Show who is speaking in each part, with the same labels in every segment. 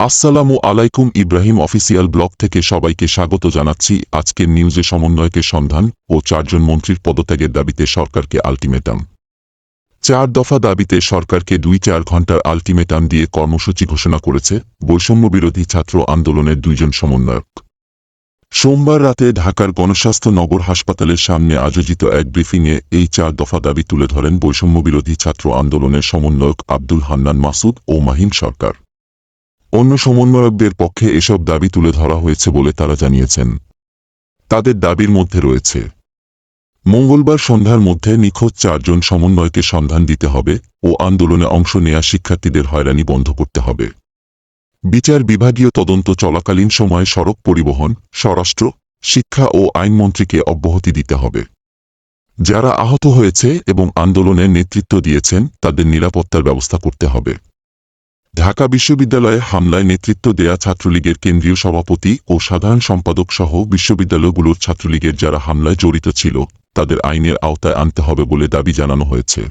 Speaker 1: আসসালামু আলাইকুম। Ibrahim official blog থেকে সবাইকে স্বাগত জানাচ্ছি। আজকের নিউজে সমন্বয়কের সন্ধান ও 4 জন মন্ত্রীর পদত্যাগের দাবিতে সরকারকে আলটিমেটাম। 4 দফা দাবিতে সরকারকে 2-4 ঘণ্টার আলটিমেটাম দিয়ে কর্মসূচি ঘোষণা করেছে বৈষম্যবিরোধী ছাত্র আন্দোলনের 2 জন সমন্বয়ক। সোমবার রাতে ঢাকার গণস্বাস্থ্য নগর হাসপাতালের সামনে আয়োজিত এক ব্রিফিংয়ে এই 4 দফা দাবি তুলে ধরেন বৈষম্যবিরোধী ছাত্র আন্দোলনের সমন্বয়ক আব্দুল হান্নান মাসুদ ও মাহিন সরকার। অন্য সমন্বয়কদের পক্ষে এসব দাবি তুলে ধরা হয়েছে বলে তারা জানিয়েছেন। তাদের দাবির মধ্যে রয়েছে মঙ্গলবার সন্ধ্যার মধ্যে নিখোঁজ 4 জন সমন্বয়কে সন্ধান দিতে হবে ও আন্দোলনে অংশ নেয়া শিক্ষার্থীদের হয়রানি বন্ধ করতে হবে। বিচার বিভাগীয় তদন্ত চলাকালীন সময়ে সড়ক পরিবহন, স্বরাষ্ট্র, শিক্ষা ও আইনমন্ত্রীকে অব্যাহতি দিতে হবে। যারা আহত হয়েছে এবং আন্দোলনে নেতৃত্ব দিয়েছেন তাদের নিরাপত্তার ব্যবস্থা করতে হবে। ঢাকা বিশ্ববিদ্যালয়ে হামলায় নেতৃত্ব দেয়া ছাত্রলীগের কেন্দ্রীয় সভাপতি ও সাধারণ সম্পাদক সহ বিশ্ববিদ্যালয়গুলোর ছাত্রলীগের যারা হামলায় জড়িত ছিল তাদের আইনের আওতায় আনতে হবে বলে দাবি জানানো হয়েছে।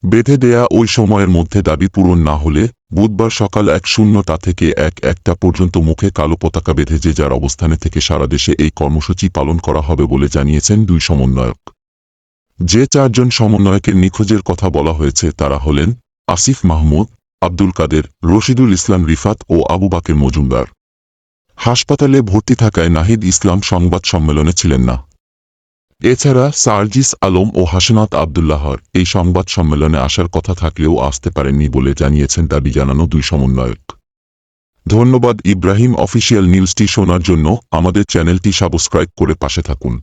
Speaker 1: বেঁধে দেয়া ওই সময়ের মধ্যে দাবি পূরণ না হলে বুধবার সকাল ১:০০টা থেকে ১:০১টা পর্যন্ত মুখে কালো পতাকা বেঁধে যে যার অবস্থানে থেকে সারা দেশে এই কর্মসূচি পালন করা হবে বলে জানিয়েছেন 2 সমন্বয়ক। যে 4 জন সমন্বয়কের নিখোঁজের কথা বলা হয়েছে তারা হলেন আসিফ মাহমুদ, আব্দুল কাদের, রশিদুল ইসলাম রিফাত ও আবু বাকের মজুমদার। হাসপাতালে ভর্তি থাকায় নাহিদ ইসলাম সংবাদ সম্মেলনে ছিলেন না। এছাড়া সার্জিস আলম ও হাসনাত আবদুল্লাহর এই সংবাদ সম্মেলনে আসার কথা থাকলেও আসতে পারেননি বলে জানিয়েছেন দাবি জানানো 2 সমন্বয়ক। ধন্যবাদ। ইব্রাহিম অফিসিয়াল নিউজটি শোনার জন্য আমাদের চ্যানেলটি সাবস্ক্রাইব করে পাশে থাকুন।